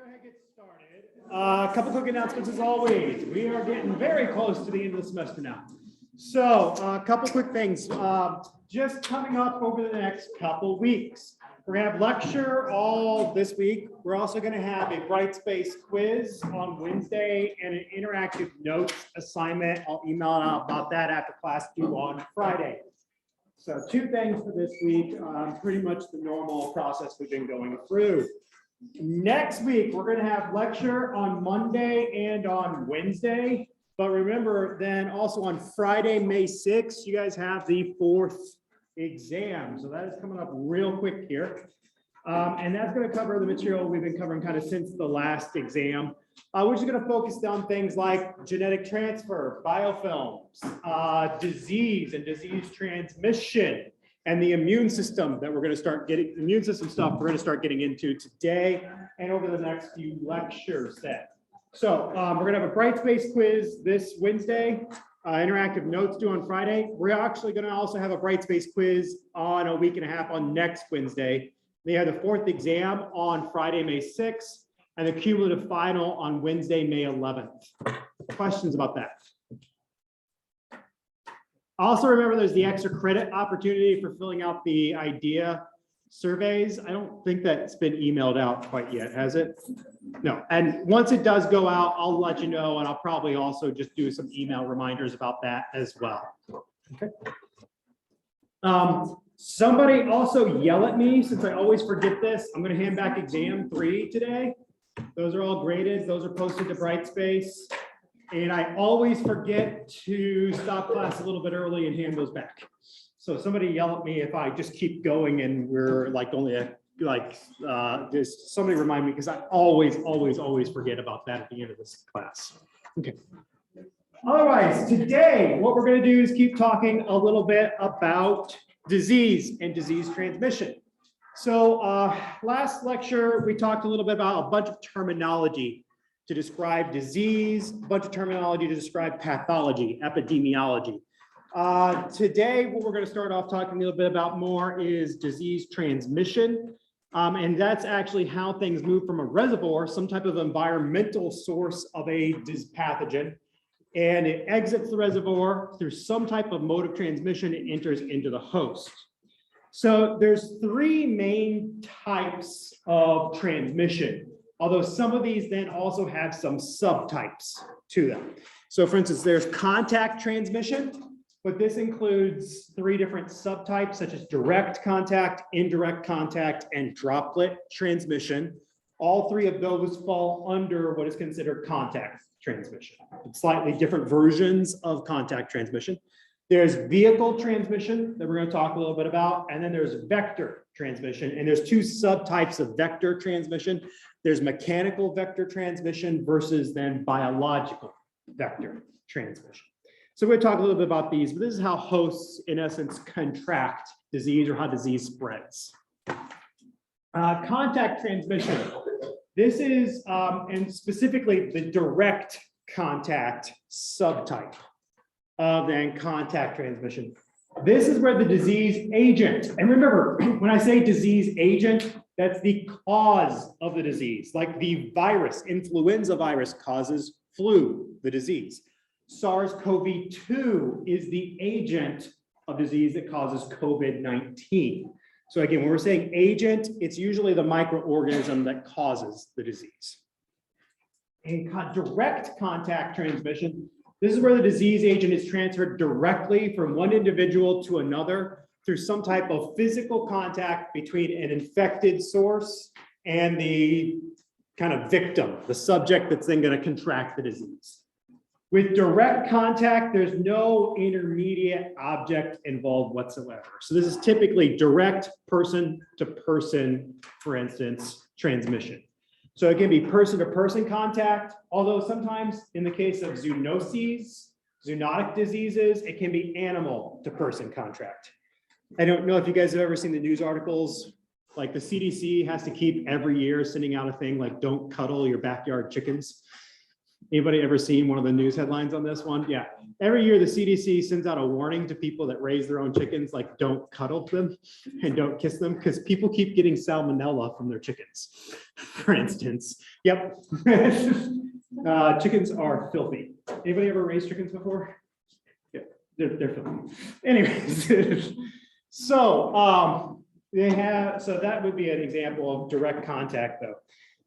go ahead and get started. A couple quick announcements as always. We are getting very close to the end of the semester now. So a couple quick things. Just coming up over the next couple weeks. We're going to have lecture all this week. We're also going to have a Brightspace quiz on Wednesday and an interactive notes assignment. I'll email out about that after class due on Friday. So 2 things for this week, pretty much the normal process we've been going through. Next week, we're going to have lecture on Monday and on Wednesday. But remember, then also on Friday, May 6th, you guys have the 4th exam. So that is coming up real quick here. And that's going to cover the material we've been covering kind of since the last exam. We're just going to focus on things like genetic transfer, biofilms, disease and disease transmission, and the immune system that we're going to start getting, immune system stuff we're going to start getting into today and over the next few lectures then. So we're going to have a Brightspace quiz this Wednesday, interactive notes due on Friday. We're actually going to also have a Brightspace quiz on a week and a half on next Wednesday. They have the 4th exam on Friday, May 6th, and the cumulative final on Wednesday, May 11th. Questions about that? Also remember there's the extra credit opportunity for filling out the IDEA surveys. I don't think that's been emailed out quite yet, has it? No, and once it does go out, I'll let you know, and I'll probably also just do some email reminders about that as well. Okay. Somebody also yell at me, since I always forget this. I'm going to hand back exam 3 today. Those are all graded. Those are posted to Brightspace. And I always forget to stop class a little bit early and hand those back. So somebody yell at me if I just keep going and we're like only just somebody remind me, because I always forget about that at the end of this class. Okay. Otherwise, today, what we're going to do is keep talking a little bit about disease and disease transmission. So last lecture, we talked a little bit about a bunch of terminology to describe disease, a bunch of terminology to describe pathology, epidemiology. Today, what we're going to start off talking a little bit about more is disease transmission. And that's actually how things move from a reservoir, some type of environmental source of a pathogen, and it exits the reservoir through some type of mode of transmission, it enters into the host. So there's 3 main types of transmission, although some of these then also have some subtypes to them. So for instance, there's contact transmission, but this includes 3 different subtypes such as direct contact, indirect contact, and droplet transmission. All 3 of those fall under what is considered contact transmission. It's slightly different versions of contact transmission. There's vehicle transmission that we're going to talk a little bit about, and then there's vector transmission. And there's 2 subtypes of vector transmission. There's mechanical vector transmission versus then biological vector transmission. So we're going to talk a little bit about these, but this is how hosts, in essence, contract disease or how disease spreads. Contact transmission. This is, and specifically the direct contact subtype of then contact transmission. This is where the disease agent, and remember, when I say disease agent, that's the cause of the disease, like the virus, influenza virus causes flu, the disease. SARS-CoV-2 is the agent of disease that causes COVID-19. So again, when we're saying agent, it's usually the microorganism that causes the disease. In direct contact transmission, this is where the disease agent is transferred directly from one individual to another through some type of physical contact between an infected source and the kind of victim, the subject that's then going to contract the disease. With direct contact, there's no intermediate object involved whatsoever. So this is typically direct person to person, for instance, transmission. So it can be person to person contact, although sometimes in the case of zoonoses, zoonotic diseases, it can be animal to person contact. I don't know if you guys have ever seen the news articles, like the CDC has to keep every year sending out a thing like don't cuddle your backyard chickens. Anybody ever seen one of the news headlines on this one? Yeah. Every year, the CDC sends out a warning to people that raise their own chickens, like don't cuddle them and don't kiss them, because people keep getting salmonella from their chickens, for instance. Yep. Chickens are filthy. Anybody ever raised chickens before? Yeah, they're filthy. Anyways, so that would be an example of direct contact, though.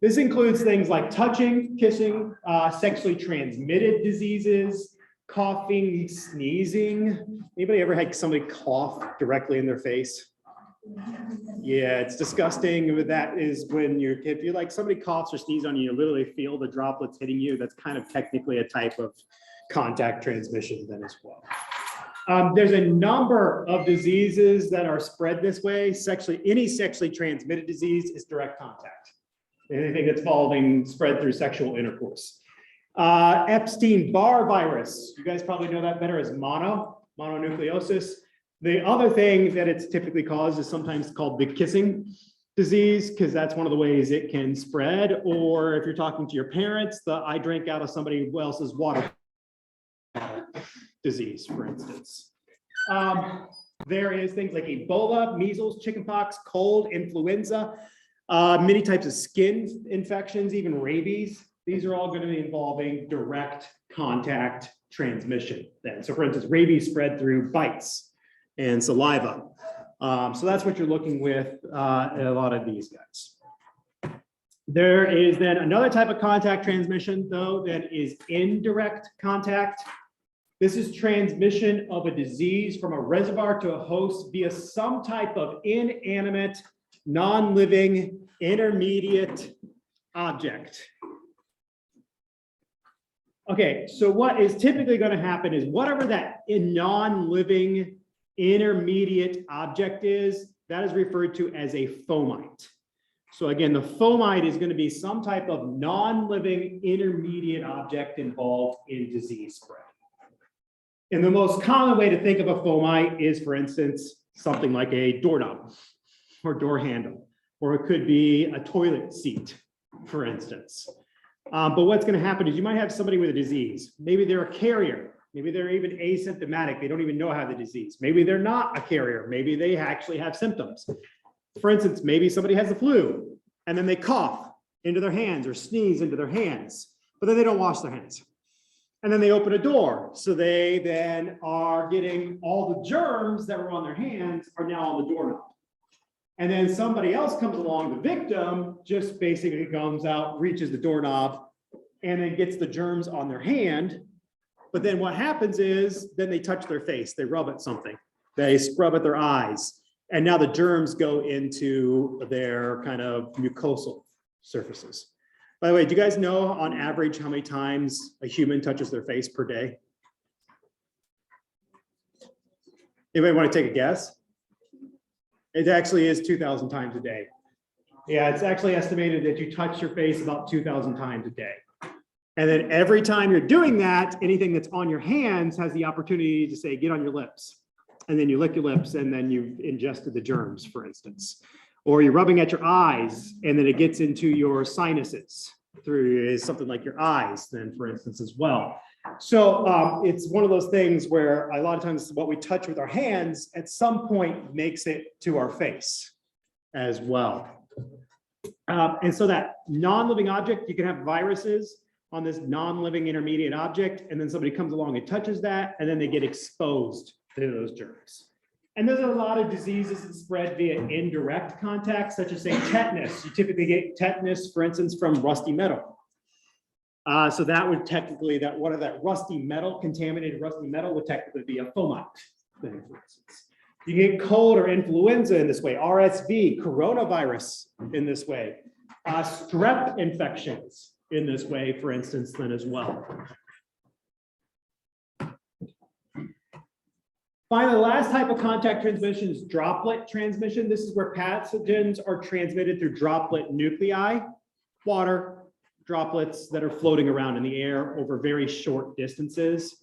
This includes things like touching, kissing, sexually transmitted diseases, coughing, sneezing. Anybody ever had somebody cough directly in their face? Yeah, it's disgusting. That is when if you like somebody coughs or sneezes on you, you literally feel the droplets hitting you. That's kind of technically a type of contact transmission then as well. There's a number of diseases that are spread this way. Any sexually transmitted disease is direct contact. Anything that's spread through sexual intercourse. Epstein-Barr virus, you guys probably know that better as mononucleosis. The other thing that it's typically caused is sometimes called the kissing disease, because that's one of the ways it can spread. Or if you're talking to your parents, I drank out of somebody else's water disease, for instance. There is things like Ebola, measles, chickenpox, cold, influenza, many types of skin infections, even rabies. These are all going to be involving direct contact transmission then. So for instance, rabies spread through bites and saliva. So that's what you're looking with a lot of these guys. There is then another type of contact transmission, though, that is indirect contact. This is transmission of a disease from a reservoir to a host via some type of inanimate, non-living, intermediate object. Okay, so what is typically going to happen is whatever that non-living intermediate object is, that is referred to as a fomite. So again, the fomite is going to be some type of non-living intermediate object involved in disease spread. And the most common way to think of a fomite is, for instance, something like a doorknob or door handle, or it could be a toilet seat, for instance. But what's going to happen is you might have somebody with a disease. Maybe they're a carrier. Maybe they're even asymptomatic. They don't even know how the disease. Maybe they're not a carrier. Maybe they actually have symptoms. For instance, maybe somebody has the flu and then they cough into their hands or sneeze into their hands, but then they don't wash their hands. And then they open a door. So they then are getting all the germs that were on their hands are now on the doorknob. And then somebody else comes along, the victim just basically comes out, reaches the doorknob, and then gets the germs on their hand. But then what happens is then they touch their face, they rub at something, they scrub at their eyes, and now the germs go into their kind of mucosal surfaces. By the way, do you guys know on average how many times a human touches their face per day? Anybody want to take a guess? It actually is 2,000 times a day. Yeah, it's actually estimated that you touch your face about 2,000 times a day. And then every time you're doing that, anything that's on your hands has the opportunity to say, get on your lips. And then you lick your lips and then you've ingested the germs, for instance. Or you're rubbing at your eyes and then it gets into your sinuses through something like your eyes then, for instance, as well. So it's one of those things where a lot of times what we touch with our hands at some point makes it to our face as well. And so that non-living object, you can have viruses on this non-living intermediate object, and then somebody comes along and touches that, and then they get exposed to those germs. And there's a lot of diseases that spread via indirect contact, such as, say, tetanus. You typically get tetanus, for instance, from rusty metal. So that would technically, that rusty metal, contaminated rusty metal would technically be a fomite, for instance. You get cold or influenza in this way, RSV, coronavirus in this way, strep infections in this way, for instance, then as well. Finally, the last type of contact transmission is droplet transmission. This is where pathogens are transmitted through droplet nuclei, water droplets that are floating around in the air over very short distances.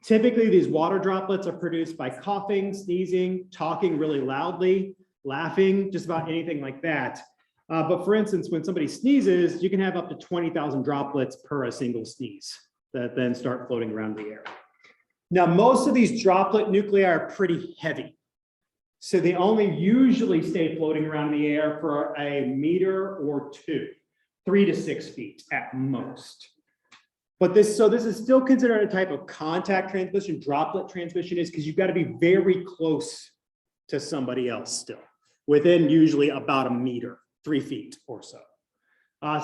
Typically, these water droplets are produced by coughing, sneezing, talking really loudly, laughing, just about anything like that. But for instance, when somebody sneezes, you can have up to 20,000 droplets per a single sneeze that then start floating around the air. Now, most of these droplet nuclei are pretty heavy. So they only usually stay floating around in the air for a meter or two, 3 to 6 feet at most. But this is still considered a type of contact transmission. Droplet transmission is because you've got to be very close to somebody else still, within usually about a meter, 3 feet or so.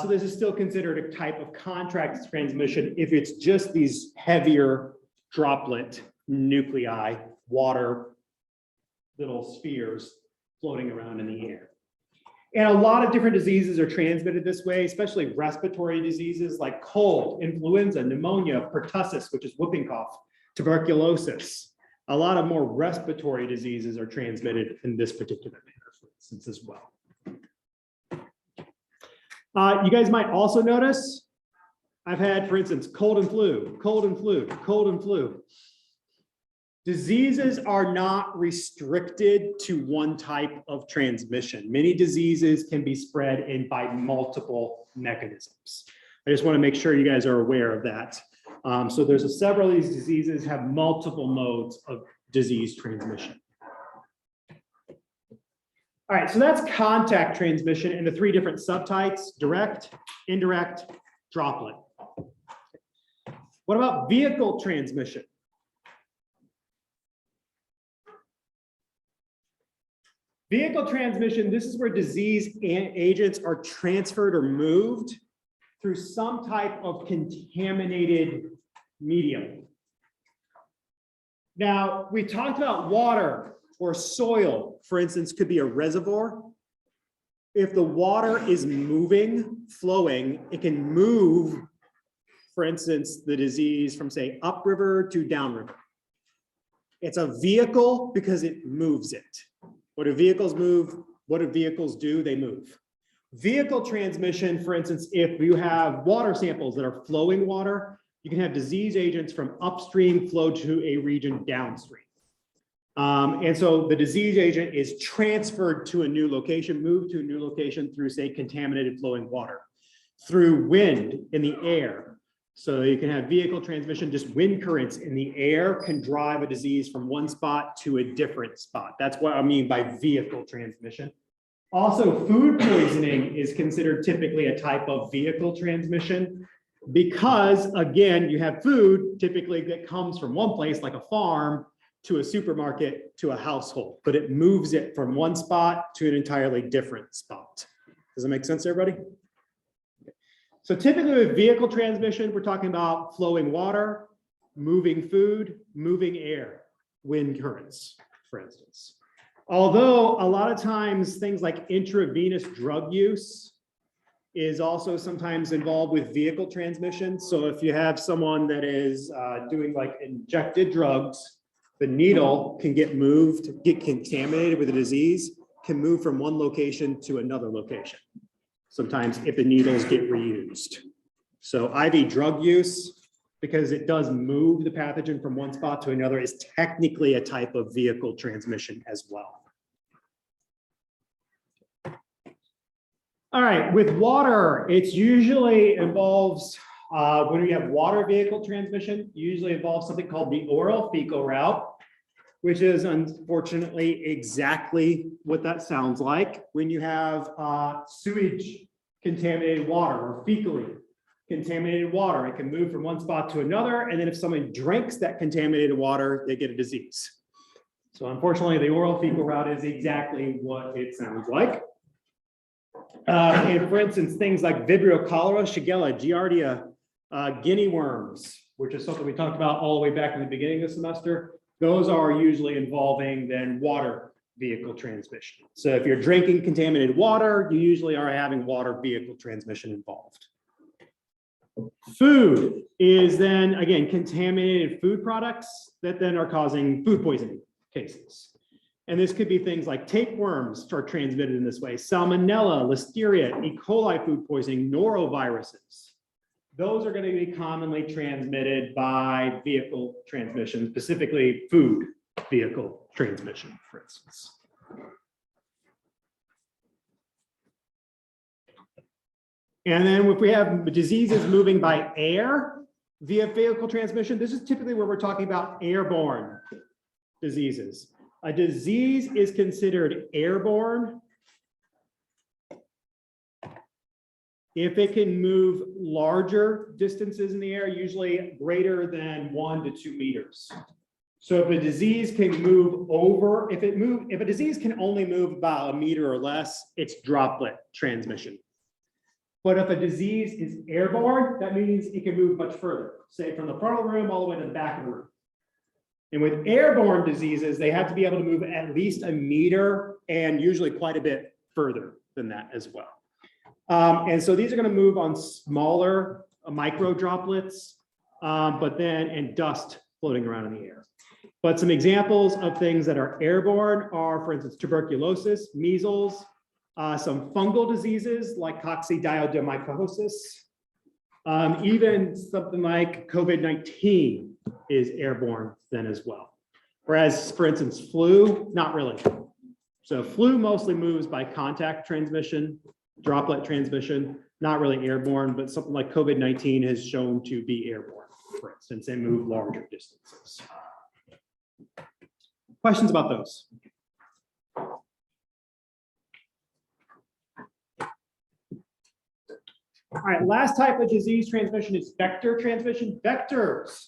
So this is still considered a type of contact transmission if it's just these heavier droplet nuclei, water, little spheres floating around in the air. And a lot of different diseases are transmitted this way, especially respiratory diseases like cold, influenza, pneumonia, pertussis, which is whooping cough, tuberculosis. A lot of more respiratory diseases are transmitted in this particular manner, for instance, as well. You guys might also notice I've had, for instance, cold and flu, cold and flu, cold and flu. Diseases are not restricted to one type of transmission. Many diseases can be spread in by multiple mechanisms. I just want to make sure you guys are aware of that. So there's several of these diseases have multiple modes of disease transmission. All right, so that's contact transmission in the 3 different subtypes: direct, indirect, droplet. What about vehicle transmission? Vehicle transmission, this is where disease agents are transferred or moved through some type of contaminated medium. Now, we talked about water or soil, for instance, could be a reservoir. If the water is moving, flowing, it can move, for instance, the disease from, say, upriver to downriver. It's a vehicle because it moves it. What do vehicles move? What do vehicles do? They move. Vehicle transmission, for instance, if you have water samples that are flowing water, you can have disease agents from upstream flow to a region downstream. And so the disease agent is transferred to a new location, moved to a new location through, say, contaminated flowing water, through wind in the air. So you can have vehicle transmission, just wind currents in the air can drive a disease from one spot to a different spot. That's what I mean by vehicle transmission. Also, food poisoning is considered typically a type of vehicle transmission because, again, you have food typically that comes from one place, like a farm, to a supermarket, to a household, but it moves it from one spot to an entirely different spot. Does that make sense, everybody? So typically with vehicle transmission, we're talking about flowing water, moving food, moving air, wind currents, for instance. Although a lot of times things like intravenous drug use is also sometimes involved with vehicle transmission. So if you have someone that is doing like injected drugs, the needle can get moved, get contaminated with a disease, can move from one location to another location. Sometimes if the needles get reused. So IV drug use, because it does move the pathogen from one spot to another, is technically a type of vehicle transmission as well. All right, with water, it's usually involves, when we have water vehicle transmission, usually involves something called the oral fecal route, which is unfortunately exactly what that sounds like when you have sewage contaminated water or fecally contaminated water. It can move from one spot to another, and then if someone drinks that contaminated water, they get a disease. So unfortunately, the oral fecal route is exactly what it sounds like. And for instance, things like Vibrio cholera, Shigella, Giardia, guinea worms, which is something we talked about all the way back in the beginning of the semester, those are usually involving then water vehicle transmission. So if you're drinking contaminated water, you usually are having water vehicle transmission involved. Food is then, again, contaminated food products that then are causing food poisoning cases. And this could be things like tapeworms are transmitted in this way, salmonella, listeria, E. coli food poisoning, noroviruses. Those are going to be commonly transmitted by vehicle transmission, specifically food vehicle transmission, for instance. And then if we have diseases moving by air, via vehicle transmission. This is typically where we're talking about airborne diseases. A disease is considered airborne if it can move larger distances in the air, usually greater than 1 to 2 meters. So if a disease can move over, if a disease can only move about 1 meter or less, it's droplet transmission. But if a disease is airborne, that means it can move much further, say from the front of the room all the way to the back of the room. And with airborne diseases, they have to be able to move at least 1 meter and usually quite a bit further than that as well. And so these are going to move on smaller micro droplets, and dust floating around in the air. But some examples of things that are airborne are, for instance, tuberculosis, measles, some fungal diseases like coccidioidomycosis, even something like COVID-19 is airborne then as well. Whereas, for instance, flu, not really. So flu mostly moves by contact transmission, droplet transmission, not really airborne, but something like COVID-19 has shown to be airborne, for instance, and move larger distances. Questions about those? All right, last type of disease transmission is vector transmission. Vectors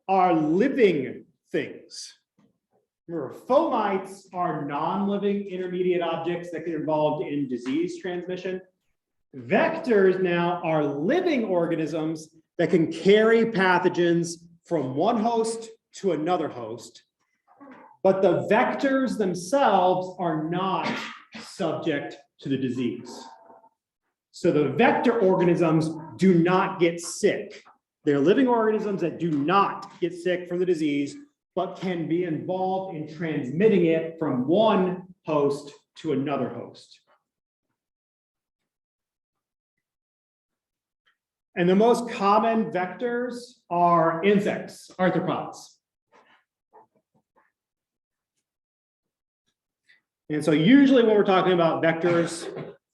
are living things. Remember, fomites are non-living intermediate objects that get involved in disease transmission. Vectors now are living organisms that can carry pathogens from one host to another host, but the vectors themselves are not subject to the disease. So the vector organisms do not get sick. They're living organisms that do not get sick from the disease, but can be involved in transmitting it from one host to another host. And the most common vectors are insects, arthropods. And so usually when we're talking about vectors,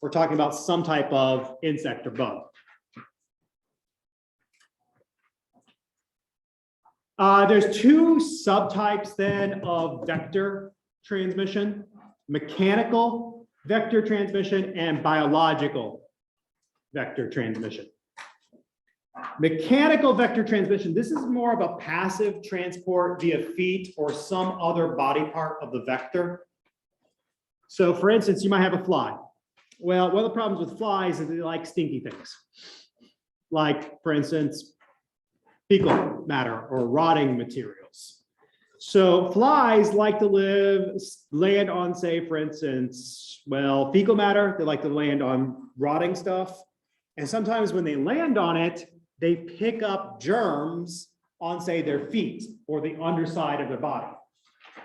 we're talking about some type of insect or bug. There's two subtypes then of vector transmission: mechanical vector transmission and biological vector transmission. Mechanical vector transmission, this is more of a passive transport via feet or some other body part of the vector. So for instance, you might have a fly. Well, one of the problems with flies is they like stinky things. Like, for instance, fecal matter or rotting materials. So flies like to land on, say, for instance, well, fecal matter. They like to land on rotting stuff. And sometimes when they land on it, they pick up germs on, say, their feet or the underside of their body.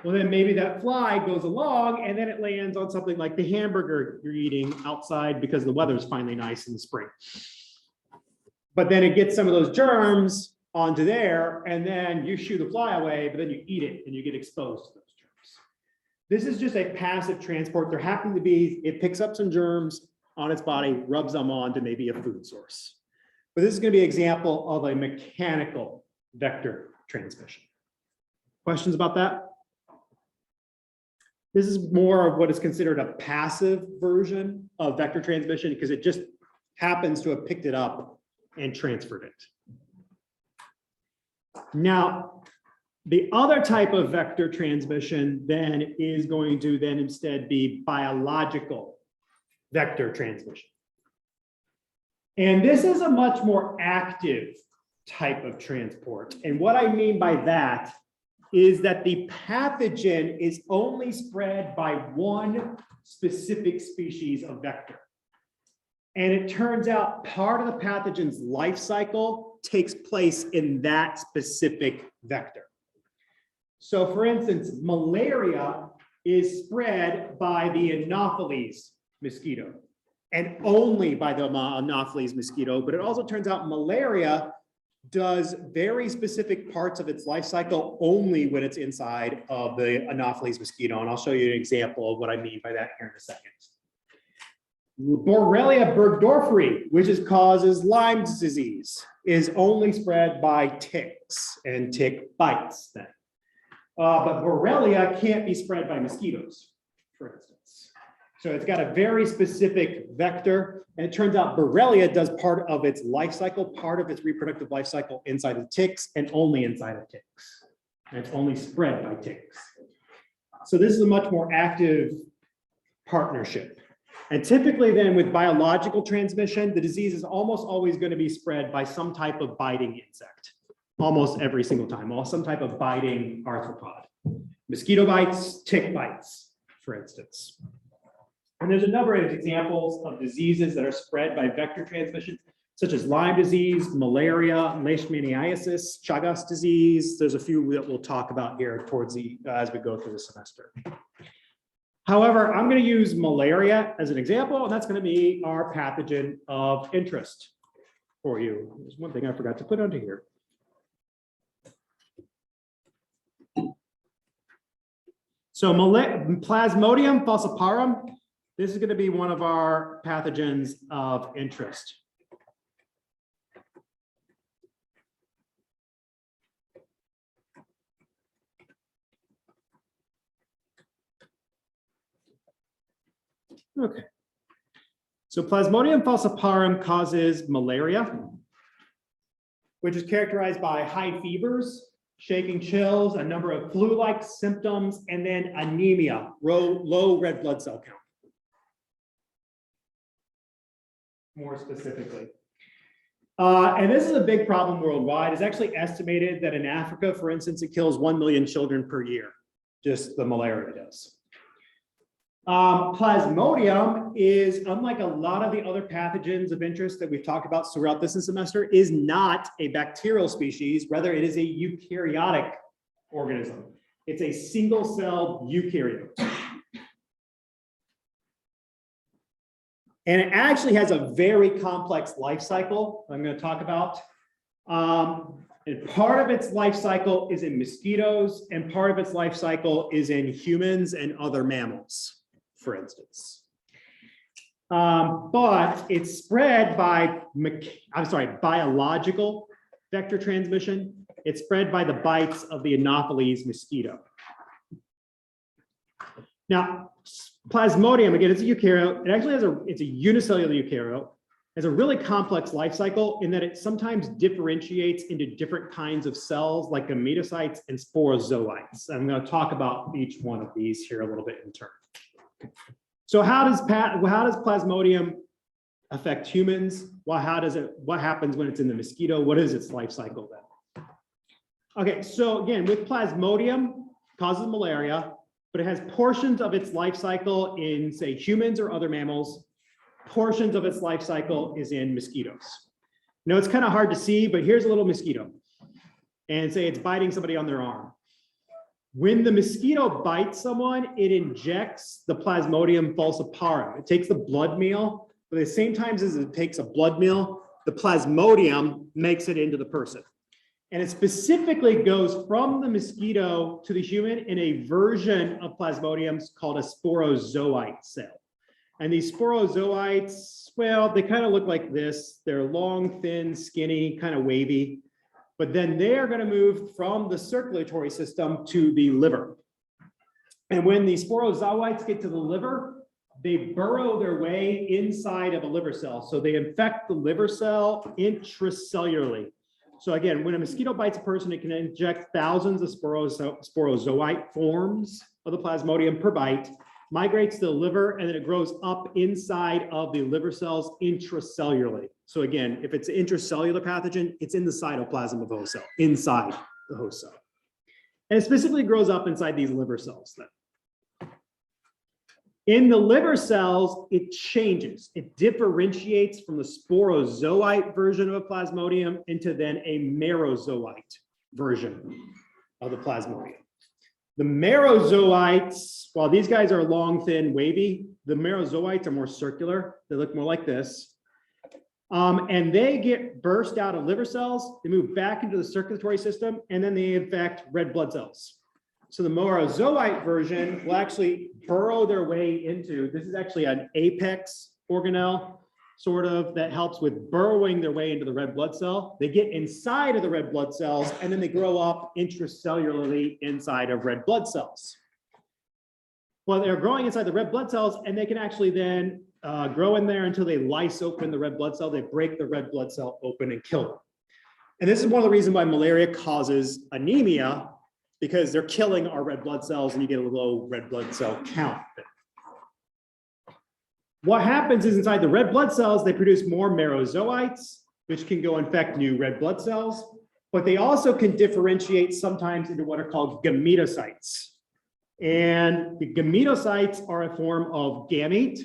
Well, then maybe that fly goes along and then it lands on something like the hamburger you're eating outside because the weather's finally nice in the spring. But then it gets some of those germs onto there, and then you shoo the fly away, but then you eat it and you get exposed to those germs. This is just a passive transport. There happen to be, it picks up some germs on its body, rubs them onto maybe a food source. But this is going to be an example of a mechanical vector transmission. Questions about that? This is more of what is considered a passive version of vector transmission because it just happens to have picked it up and transferred it. Now, the other type of vector transmission then is going to then instead be biological vector transmission. And this is a much more active type of transport. And what I mean by that is that the pathogen is only spread by one specific species of vector. And it turns out part of the pathogen's life cycle takes place in that specific vector. So for instance, malaria is spread by the Anopheles mosquito and only by the Anopheles mosquito, but it also turns out malaria does very specific parts of its life cycle only when it's inside of the Anopheles mosquito. And I'll show you an example of what I mean by that here in a second. Borrelia burgdorferi, which causes Lyme disease, is only spread by ticks and tick bites then. But Borrelia can't be spread by mosquitoes, for instance. So it's got a very specific vector, and it turns out Borrelia does part of its life cycle, part of its reproductive life cycle inside of ticks and only inside of ticks. And it's only spread by ticks. So this is a much more active partnership. And typically then with biological transmission, the disease is almost always going to be spread by some type of biting insect, almost every single time, or some type of biting arthropod. Mosquito bites, tick bites, for instance. And there's a number of examples of diseases that are spread by vector transmission, such as Lyme disease, malaria, leishmaniasis, Chagas disease. There's a few that we'll talk about here towards the as we go through the semester. However, I'm going to use malaria as an example, and that's going to be our pathogen of interest for you. There's one thing I forgot to put under here. So Plasmodium falciparum, this is going to be one of our pathogens of interest. Okay. So Plasmodium falciparum causes malaria, which is characterized by high fevers, shaking chills, a number of flu-like symptoms, and then anemia, low red blood cell count. More specifically. And this is a big problem worldwide. It's actually estimated that in Africa, for instance, it kills 1 million children per year, just the malaria does. Plasmodium is, unlike a lot of the other pathogens of interest that we've talked about throughout this semester, is not a bacterial species. Rather, it is a eukaryotic organism. It's a single-celled eukaryote. And it actually has a very complex life cycle I'm going to talk about. And part of its life cycle is in mosquitoes, and part of its life cycle is in humans and other mammals, for instance. But it's spread by, biological vector transmission. It's spread by the bites of the Anopheles mosquito. Now, Plasmodium, again, it's a eukaryote. It actually has it's a unicellular eukaryote. It has a really complex life cycle in that it sometimes differentiates into different kinds of cells like gametocytes and sporozoites. I'm going to talk about each one of these here a little bit in turn. So how does Plasmodium affect humans? Well, what happens when it's in the mosquito? What is its life cycle then? Okay, so again, with Plasmodium, causes malaria, but it has portions of its life cycle in, say, humans or other mammals. Portions of its life cycle is in mosquitoes. Now, it's kind of hard to see, but here's a little mosquito. And say it's biting somebody on their arm. When the mosquito bites someone, it injects the Plasmodium falciparum. It takes the blood meal, but at the same time as it takes a blood meal, the Plasmodium makes it into the person. And it specifically goes from the mosquito to the human in a version of Plasmodiums called a sporozoite cell. And these sporozoites, well, they kind of look like this. They're long, thin, skinny, kind of wavy. But then they are going to move from the circulatory system to the liver. And when these sporozoites get to the liver, they burrow their way inside of a liver cell. So they infect the liver cell intracellularly. So again, when a mosquito bites a person, it can inject thousands of sporozoite forms of the Plasmodium per bite, migrates to the liver, and then it grows up inside of the liver cells intracellularly. So again, if it's an intracellular pathogen, it's in the cytoplasm of the host cell, inside the host cell. And it specifically grows up inside these liver cells then. In the liver cells, it changes. It differentiates from the sporozoite version of a Plasmodium into then a merozoite version of the Plasmodium. The merozoites, while these guys are long, thin, wavy, the merozoites are more circular. They look more like this. And they get burst out of liver cells. They move back into the circulatory system, and then they infect red blood cells. So the merozoite version will actually burrow their way into, this is actually an apex organelle, sort of, that helps with burrowing their way into the red blood cell. They get inside of the red blood cells, and then they grow up intracellularly inside of red blood cells. Well, they're growing inside the red blood cells, and they can actually then grow in there until they lyse open the red blood cell. They break the red blood cell open and kill them. And this is one of the reasons why malaria causes anemia, because they're killing our red blood cells and you get a low red blood cell count. What happens is inside the red blood cells, they produce more merozoites, which can go infect new red blood cells, but they also can differentiate sometimes into what are called gametocytes. And the gametocytes are a form of gamete,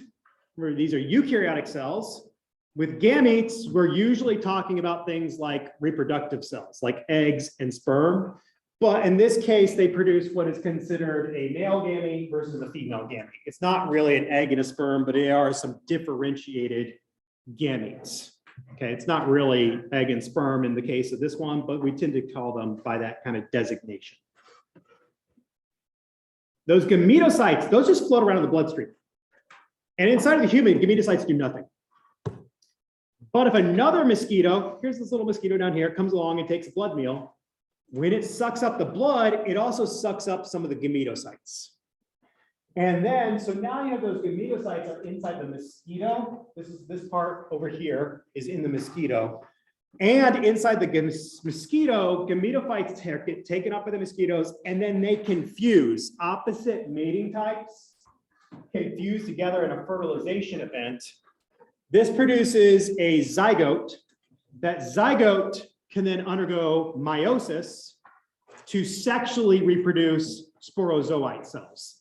where these are eukaryotic cells. With gametes, we're usually talking about things like reproductive cells, like eggs and sperm. But in this case, they produce what is considered a male gamete versus a female gamete. It's not really an egg and a sperm, but they are some differentiated gametes. Okay, it's not really egg and sperm in the case of this one, but we tend to call them by that kind of designation. Those gametocytes, those just float around in the bloodstream. And inside of the human, gametocytes do nothing. But if another mosquito, here's this little mosquito down here, comes along and takes a blood meal, when it sucks up the blood, it also sucks up some of the gametocytes. And then, so now you have those gametocytes are inside the mosquito. This part over here is in the mosquito. And inside the mosquito, gametophytes get taken up by the mosquitoes, and then they can fuse. Opposite mating types can fuse together in a fertilization event. This produces a zygote. That zygote can then undergo meiosis to sexually reproduce sporozoite cells.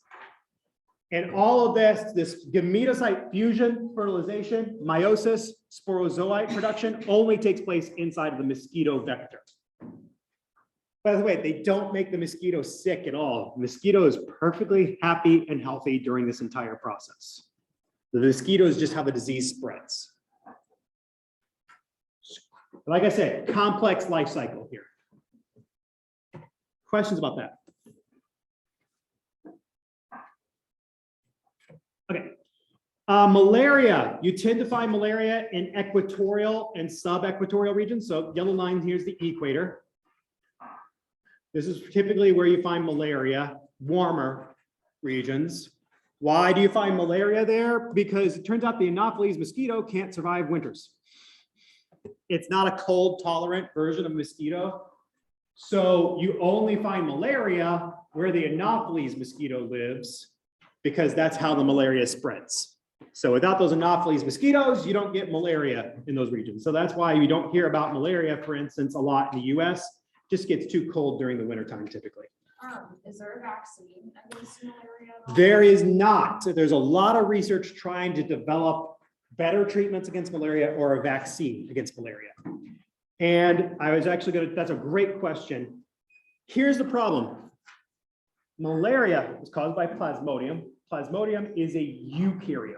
And all of this gametocyte fusion, fertilization, meiosis, sporozoite production only takes place inside of the mosquito vector. By the way, they don't make the mosquito sick at all. The mosquito is perfectly happy and healthy during this entire process. The mosquitoes just how the disease spreads. Like I said, complex life cycle here. Questions about that? Okay. Malaria, you tend to find malaria in equatorial and subequatorial regions. So yellow line here is the equator. This is typically where you find malaria, warmer regions. Why do you find malaria there? Because it turns out the Anopheles mosquito can't survive winters. It's not a cold tolerant version of mosquito. So you only find malaria where the Anopheles mosquito lives, because that's how the malaria spreads. So without those Anopheles mosquitoes, you don't get malaria in those regions. So that's why you don't hear about malaria, for instance, a lot in the US. It just gets too cold during the wintertime typically. Is there a vaccine against malaria? There is not. So there's a lot of research trying to develop better treatments against malaria or a vaccine against malaria. And I was actually that's a great question. Here's the problem. Malaria is caused by Plasmodium. Plasmodium is a eukaryote.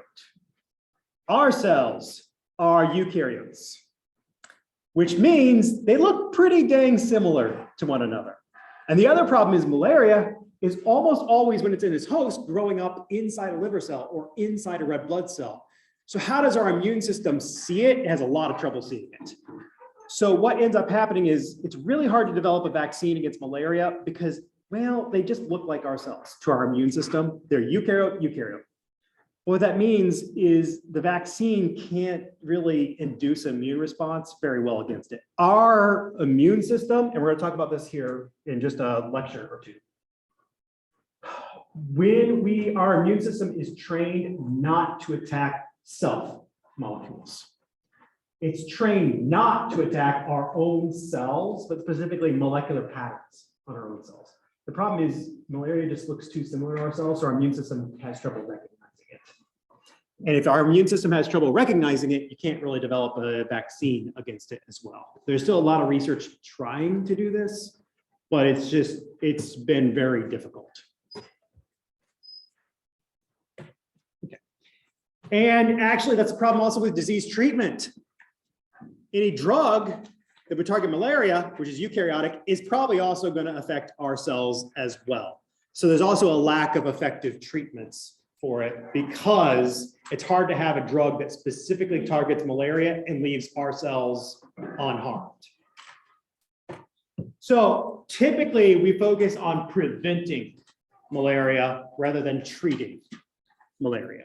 Our cells are eukaryotes, which means they look pretty dang similar to one another. And the other problem is malaria is almost always, when it's in its host, growing up inside a liver cell or inside a red blood cell. So how does our immune system see it? It has a lot of trouble seeing it. So what ends up happening is it's really hard to develop a vaccine against malaria because, well, they just look like our cells to our immune system. They're eukaryote. What that means is the vaccine can't really induce an immune response very well against it. Our immune system, and we're going to talk about this here in just a lecture or two. When our immune system is trained not to attack self molecules. It's trained not to attack our own cells, but specifically molecular patterns on our own cells. The problem is malaria just looks too similar to our cells, so our immune system has trouble recognizing it. And if our immune system has trouble recognizing it, you can't really develop a vaccine against it as well. There's still a lot of research trying to do this, but it's been very difficult. Okay. And actually, that's a problem also with disease treatment. Any drug that would target malaria, which is eukaryotic, is probably also going to affect our cells as well. So there's also a lack of effective treatments for it because it's hard to have a drug that specifically targets malaria and leaves our cells unharmed. So typically we focus on preventing malaria rather than treating malaria.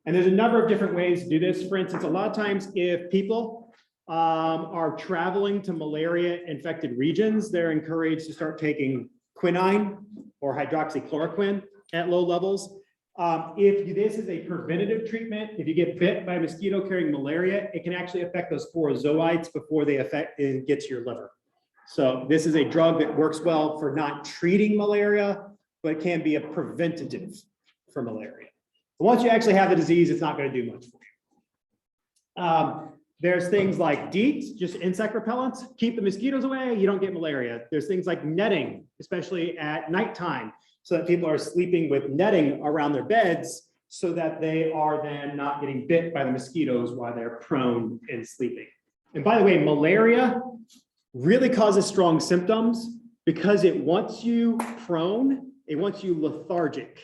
And there's a number of different ways to do this. For instance, a lot of times if people are traveling to malaria infected regions, they're encouraged to start taking quinine or hydroxychloroquine at low levels. If this is a preventative treatment, if you get bit by a mosquito carrying malaria, it can actually affect those sporozoites before they affect and get to your liver. So this is a drug that works well for not treating malaria, but it can be a preventative for malaria. But once you actually have the disease, it's not going to do much for you. There's things like DEET, just insect repellents, keep the mosquitoes away, you don't get malaria. There's things like netting, especially at nighttime, so that people are sleeping with netting around their beds so that they are then not getting bit by the mosquitoes while they're prone and sleeping. And by the way, malaria really causes strong symptoms because it wants you prone, it wants you lethargic.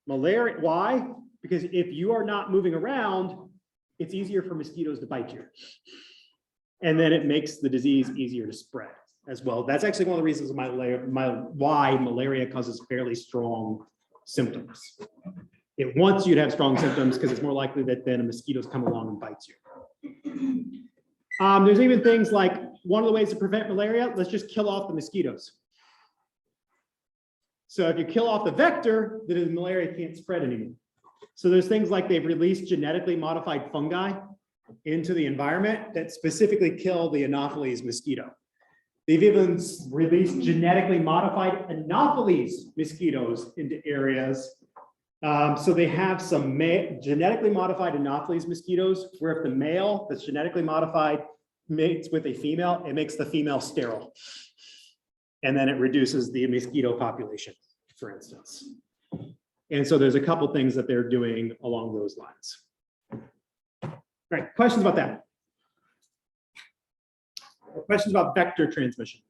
Malaria, why? Because if you are not moving around, it's easier for mosquitoes to bite you. And then it makes the disease easier to spread as well. That's actually one of the reasons why malaria causes fairly strong symptoms. It wants you to have strong symptoms because it's more likely that then a mosquito's come along and bites you. There's even things like, one of the ways to prevent malaria, let's just kill off the mosquitoes. So if you kill off the vector, then the malaria can't spread anymore. So there's things like they've released genetically modified fungi into the environment that specifically kill the Anopheles mosquito. They've even released genetically modified Anopheles mosquitoes into areas. So they have some genetically modified Anopheles mosquitoes where if the male that's genetically modified mates with a female, it makes the female sterile. And then it reduces the mosquito population, for instance. And so there's a couple things that they're doing along those lines. All right, questions about that? Questions about vector transmission?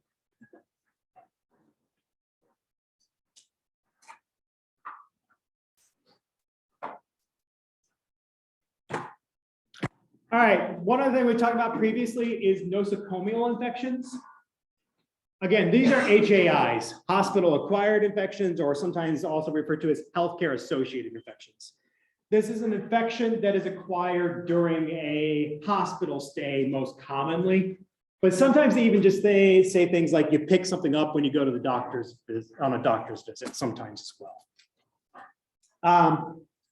All right, one other thing we talked about previously is nosocomial infections. Again, these are HAIs, hospital-acquired infections, or sometimes also referred to as healthcare-associated infections. This is an infection that is acquired during a hospital stay most commonly, but sometimes they even just say things like you pick something up when you go to the doctor's on a doctor's visit sometimes as well.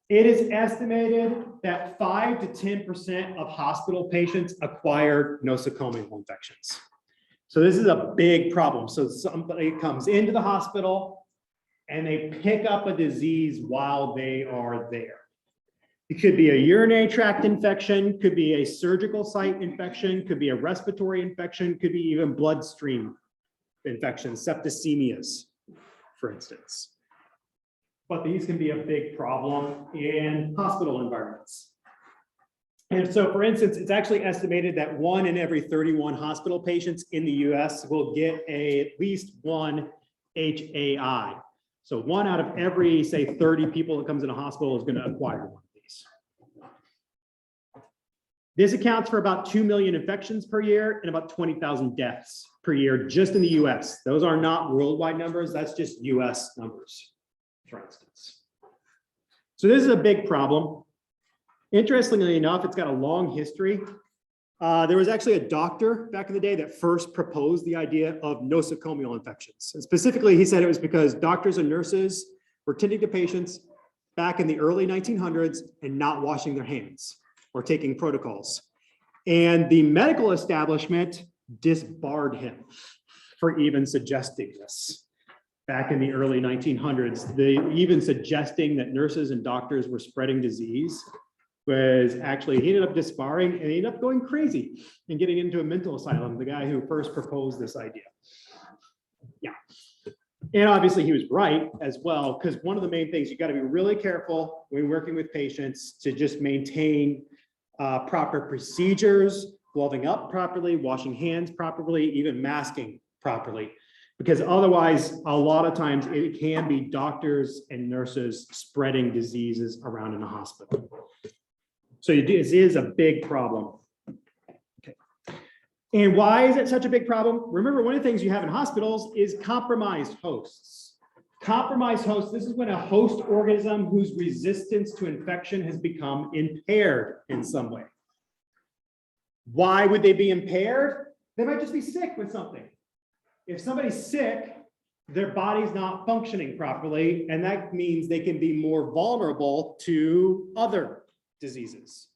It is estimated that 5 to 10% of hospital patients acquire nosocomial infections. So this is a big problem. So somebody comes into the hospital and they pick up a disease while they are there. It could be a urinary tract infection, could be a surgical site infection, could be a respiratory infection, could be even bloodstream infections, septicemias, for instance. But these can be a big problem in hospital environments. And so, for instance, it's actually estimated that 1 in every 31 hospital patients in the US will get at least one HAI. So 1 out of every, say, 30 people that comes in a hospital is going to acquire one of these. This accounts for about 2 million infections per year and about 20,000 deaths per year just in the US. Those are not worldwide numbers, that's just US numbers, for instance. So this is a big problem. Interestingly enough, it's got a long history. There was actually a doctor back in the day that first proposed the idea of nosocomial infections. And specifically, he said it was because doctors and nurses were tending to patients back in the early 1900s and not washing their hands or taking protocols. And the medical establishment disbarred him for even suggesting this. Back in the early 1900s, they even suggesting that nurses and doctors were spreading disease was actually, he ended up disbarring and he ended up going crazy and getting into a mental asylum, the guy who first proposed this idea. Yeah. And obviously he was right as well, because one of the main things, you got to be really careful when working with patients to just maintain proper procedures, gloving up properly, washing hands properly, even masking properly. Because otherwise, a lot of times it can be doctors and nurses spreading diseases around in the hospital. So this is a big problem. Okay. And why is it such a big problem? Remember, one of the things you have in hospitals is compromised hosts. Compromised hosts, this is when a host organism whose resistance to infection has become impaired in some way. Why would they be impaired? They might just be sick with something. If somebody's sick, their body's not functioning properly, and that means they can be more vulnerable to other diseases.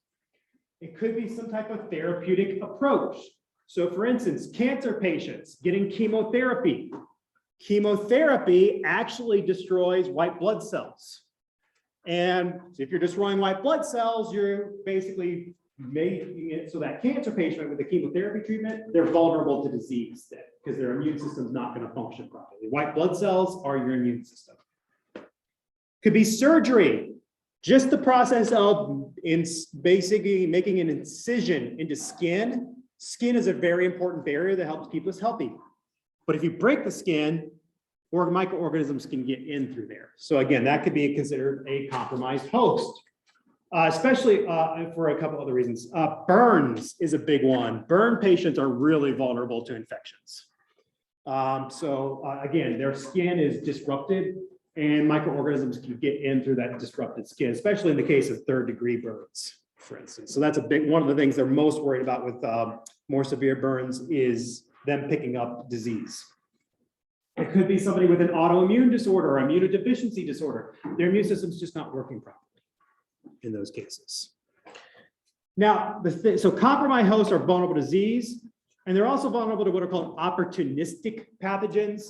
It could be some type of therapeutic approach. So for instance, cancer patients getting chemotherapy. Chemotherapy actually destroys white blood cells. And if you're destroying white blood cells, you're basically making it so that cancer patient with the chemotherapy treatment, they're vulnerable to disease then, because their immune system's not going to function properly. White blood cells are your immune system. Could be surgery. Just the process of basically making an incision into skin. Skin is a very important barrier that helps keep us healthy. But if you break the skin, microorganisms can get in through there. So again, that could be considered a compromised host. Especially for a couple other reasons. Burns is a big one. Burn patients are really vulnerable to infections. Again, their skin is disrupted and microorganisms can get in through that disrupted skin, especially in the case of third-degree burns, for instance. So that's one of the things they're most worried about with more severe burns is them picking up disease. It could be somebody with an autoimmune disorder or immunodeficiency disorder. Their immune system's just not working properly in those cases. Now, so compromised hosts are vulnerable to disease, and they're also vulnerable to what are called opportunistic pathogens.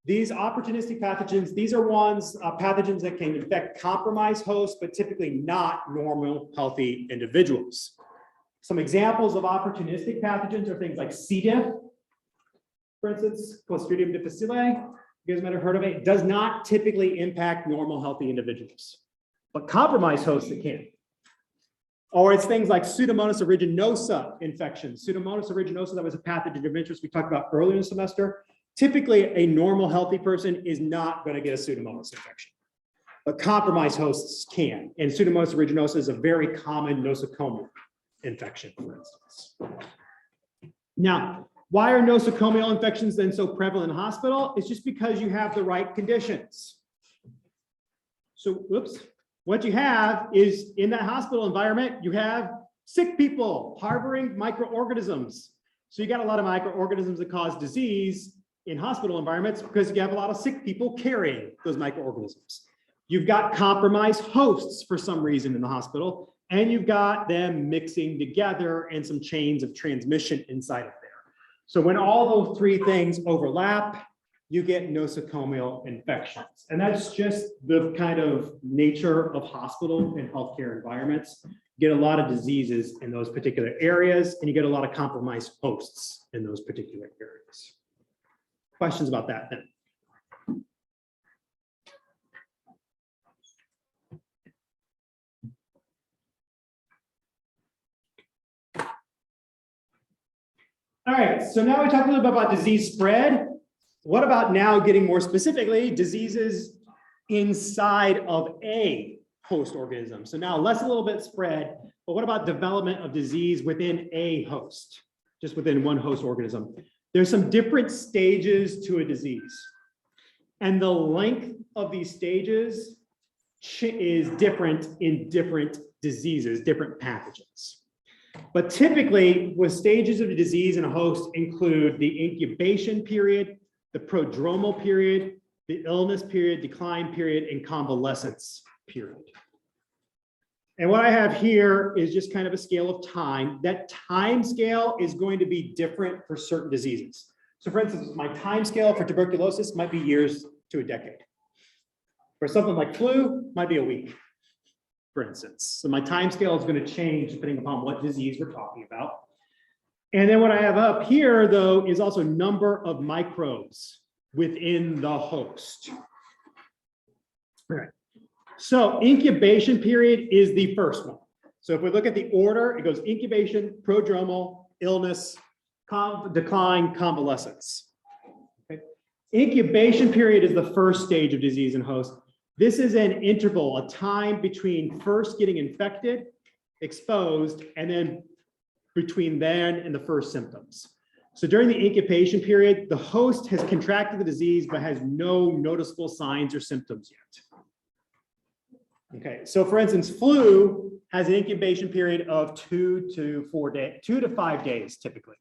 These opportunistic pathogens, these are pathogens that can infect compromised hosts, but typically not normal, healthy individuals. Some examples of opportunistic pathogens are things like C. diff, for instance, Clostridium difficile. You guys might have heard of it. It does not typically impact normal, healthy individuals, but compromised hosts it can. Or it's things like Pseudomonas aeruginosa infection. Pseudomonas aeruginosa, that was a pathogen of interest we talked about earlier in the semester. Typically, a normal, healthy person is not going to get a Pseudomonas infection, but compromised hosts can. And Pseudomonas aeruginosa is a very common nosocomial infection, for instance. Now, why are nosocomial infections then so prevalent in the hospital? It's just because you have the right conditions. So, whoops. What you have is in that hospital environment, you have sick people harboring microorganisms. So you got a lot of microorganisms that cause disease in hospital environments because you have a lot of sick people carrying those microorganisms. You've got compromised hosts for some reason in the hospital, and you've got them mixing together and some chains of transmission inside of there. So when all those three things overlap, you get nosocomial infections. And that's just the kind of nature of hospital and healthcare environments. You get a lot of diseases in those particular areas, and you get a lot of compromised hosts in those particular areas. Questions about that then? All right, so now we talked a little bit about disease spread. What about now getting more specifically diseases inside of a host organism? So now less a little bit spread, but what about development of disease within a host, just within one host organism? There's some different stages to a disease, and the length of these stages is different in different diseases, different pathogens. But typically, what stages of the disease in a host include the incubation period, the prodromal period, the illness period, decline period, and convalescence period. And what I have here is just kind of a scale of time. That time scale is going to be different for certain diseases. So for instance, my time scale for tuberculosis might be years to a decade. For something like flu, might be a week, for instance. So my time scale is going to change depending upon what disease we're talking about. And then what I have up here, though, is also number of microbes within the host. All right. So incubation period is the first one. So if we look at the order, it goes incubation, prodromal, illness, decline, convalescence. Okay. Incubation period is the first stage of disease in host. This is an interval, a time between first getting infected, exposed, and then between then and the first symptoms. So during the incubation period, the host has contracted the disease but has no noticeable signs or symptoms yet. Okay, so for instance, flu has an incubation period of 2 to 5 days typically.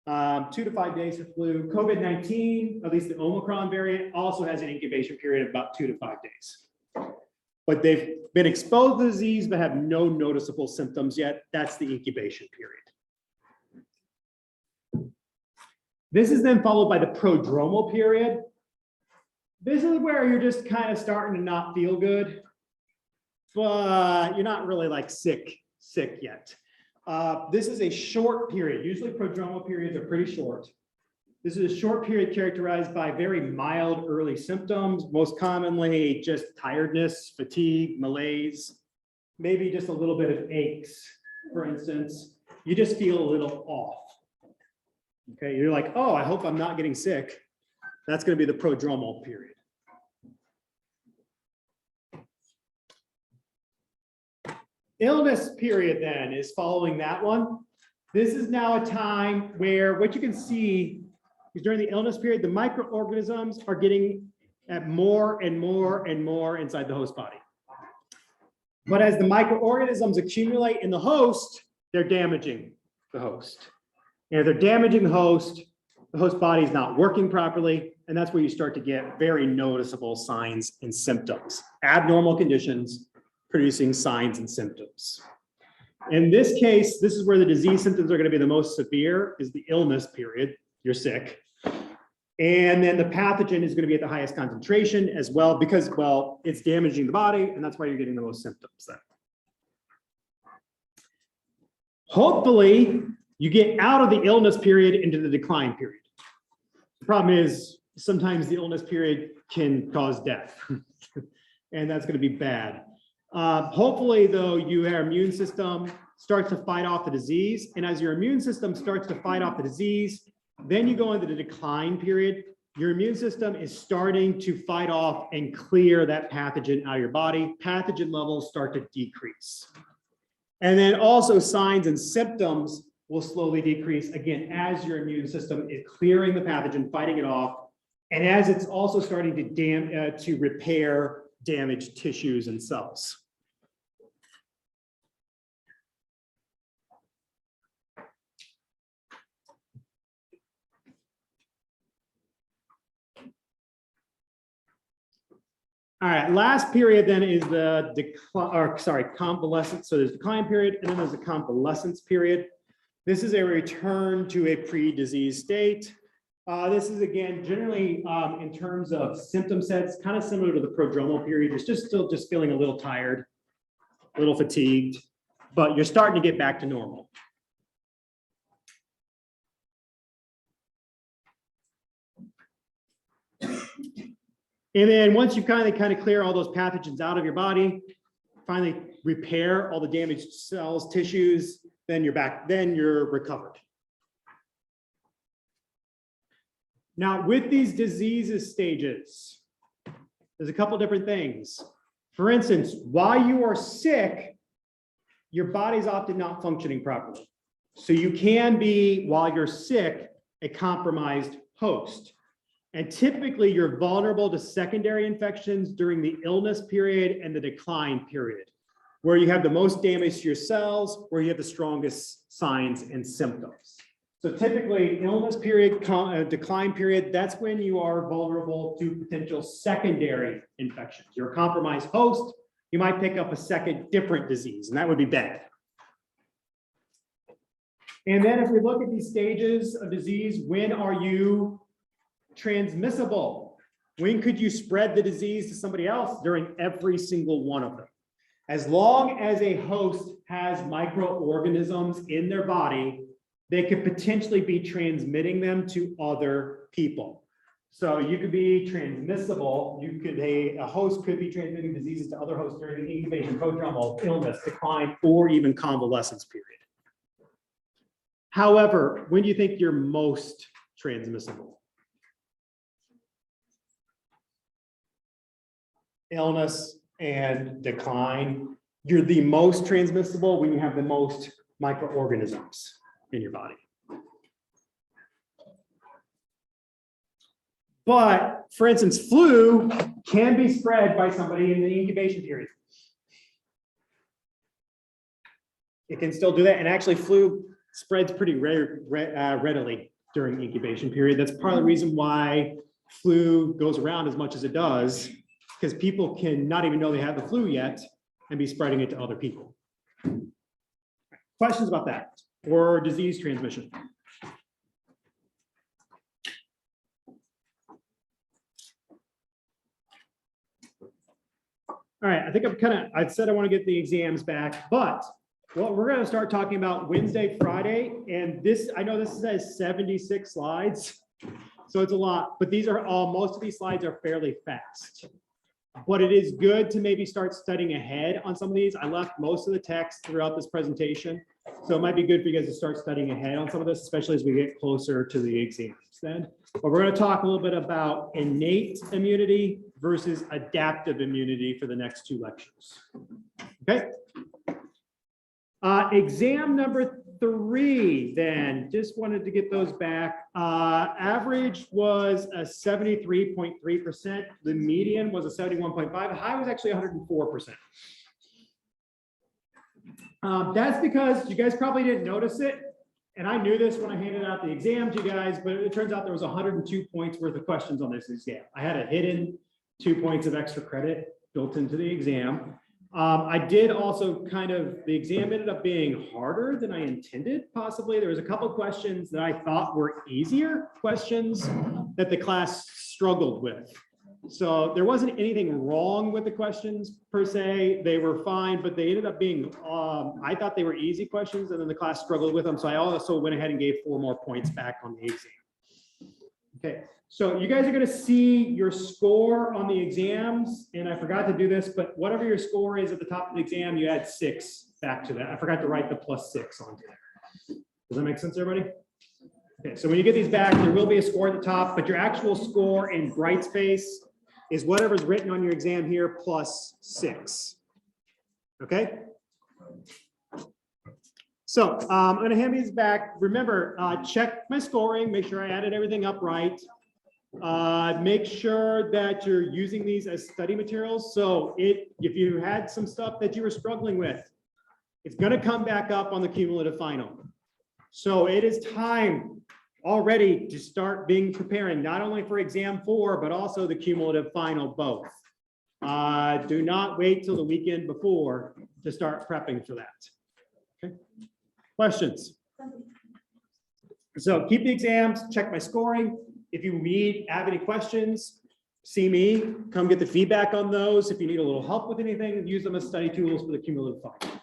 2 to 5 days for flu. COVID-19, at least the Omicron variant, also has an incubation period of about 2 to 5 days. But they've been exposed to the disease but have no noticeable symptoms yet. That's the incubation period. This is then followed by the prodromal period. This is where you're just kind of starting to not feel good, but you're not really like sick yet. This is a short period. Usually prodromal periods are pretty short. This is a short period characterized by very mild early symptoms, most commonly just tiredness, fatigue, malaise, maybe just a little bit of aches, for instance. You just feel a little off. Okay, you're like, oh, I hope I'm not getting sick. That's going to be the prodromal period. Illness period then is following that one. This is now a time where what you can see is during the illness period, the microorganisms are getting at more and more and more inside the host body. But as the microorganisms accumulate in the host, they're damaging the host. And if they're damaging the host body is not working properly, and that's where you start to get very noticeable signs and symptoms. Abnormal conditions producing signs and symptoms. In this case, this is where the disease symptoms are going to be the most severe, is the illness period. You're sick. And then the pathogen is going to be at the highest concentration as well, because, well, it's damaging the body, and that's why you're getting the most symptoms then. Hopefully, you get out of the illness period into the decline period. The problem is sometimes the illness period can cause death, and that's going to be bad. Hopefully, though, your immune system starts to fight off the disease, and as your immune system starts to fight off the disease, then you go into the decline period. Your immune system is starting to fight off and clear that pathogen out of your body. Pathogen levels start to decrease. And then also signs and symptoms will slowly decrease again as your immune system is clearing the pathogen, fighting it off, and as it's also starting to repair damaged tissues and cells. All right, last period then is the convalescence. So there's decline period, and then there's the convalescence period. This is a return to a pre-disease state. This is again, generally in terms of symptom sets, kind of similar to the prodromal period. You're still feeling a little tired, a little fatigued, but you're starting to get back to normal. And then once you kind of clear all those pathogens out of your body, finally repair all the damaged cells, tissues, then you're back, then you're recovered. Now, with these diseases stages, there's a couple different things. For instance, while you are sick, your body's often not functioning properly. So you can be, while you're sick, a compromised host. And typically you're vulnerable to secondary infections during the illness period and the decline period, where you have the most damage to your cells, where you have the strongest signs and symptoms. So typically illness period, decline period, that's when you are vulnerable to potential secondary infections. You're a compromised host, you might pick up a second different disease, and that would be bad. And then if we look at these stages of disease, when are you transmissible? When could you spread the disease to somebody else? During every single one of them. As long as a host has microorganisms in their body, they could potentially be transmitting them to other people. So you could be transmissible. A host could be transmitting diseases to other hosts during the incubation, prodromal, illness, decline, or even convalescence period. However, when do you think you're most transmissible? illness and decline. You're the most transmissible when you have the most microorganisms in your body. But for instance, flu can be spread by somebody in the incubation period. It can still do that. And actually flu spreads pretty readily during the incubation period. That's part of the reason why flu goes around as much as it does, because people can not even know they have the flu yet and be spreading it to other people. Questions about that or disease transmission? All right, I think I said I want to get the exams back, but what we're going to start talking about Wednesday, Friday, and this, I know this says 76 slides, so it's a lot, but these are all, most of these slides are fairly fast. But it is good to maybe start studying ahead on some of these. I left most of the text throughout this presentation, so it might be good for you guys to start studying ahead on some of this, especially as we get closer to the exams then. But we're going to talk a little bit about innate immunity versus adaptive immunity for the next 2 lectures. Okay. Exam number 3, then, just wanted to get those back. Average was a 73.3%. The median was a 71.5. The high was actually 104%. That's because you guys probably didn't notice it. And I knew this when I handed out the exam to you guys, but it turns out there was 102 points worth of questions on this exam. I had a hidden 2 points of extra credit built into the exam. I did also the exam ended up being harder than I intended, possibly. There was a couple questions that I thought were easier questions that the class struggled with. So there wasn't anything wrong with the questions per se. They were fine, but they ended up being, I thought they were easy questions and then the class struggled with them. So I also went ahead and gave 4 more points back on the exam. Okay, so you guys are gonna see your score on the exams, and I forgot to do this, but whatever your score is at the top of the exam, you add 6 back to that. I forgot to write the +6 onto there. Does that make sense, everybody? Okay, so when you get these back, there will be a score at the top, but your actual score in Brightspace is whatever's written on your exam here +6. Okay? So I'm going to hand these back. Remember, check my scoring, make sure I added everything up right. Make sure that you're using these as study materials. So if you had some stuff that you were struggling with, it's going to come back up on the cumulative final. So it is time already to start preparing, not only for exam 4, but also the cumulative final both. Do not wait till the weekend before to start prepping for that. Okay. Questions? So keep the exams, check my scoring. If you have any questions, see me, come get the feedback on those. If you need a little help with anything, use them as study tools for the cumulative final.